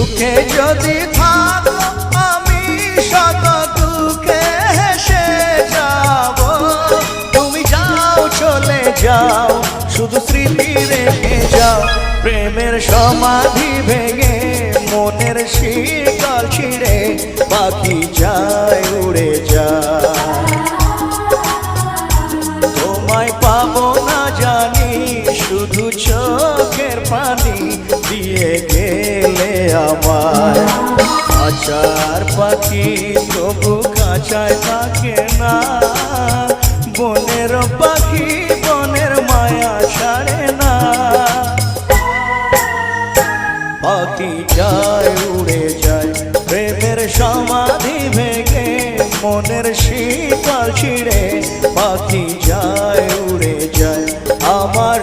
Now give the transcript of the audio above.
সুখে যদি থাকো আমি শত দুঃখে হেসে যাব। তুমি যাও চলে যাও শুধু স্মৃতি রেখে যাও। প্রেমের সমাধি ভেঙে মনের শিকল ছিঁড়ে পাখি যায় উড়ে যায়। তোমায় পাবো না জানি শুধু চোখের পানি দিয়ে গেলে আমায়। খাঁচার পাখি তবু খাঁচায় থাকে না, বনের পাখি বনের মায়া ছাড়ে না। পাখি যায় উড়ে যায় প্রেমের সমাধি ভেঙে মনের শিকল ছিঁড়ে পাখি যায় উড়ে যায়। আমার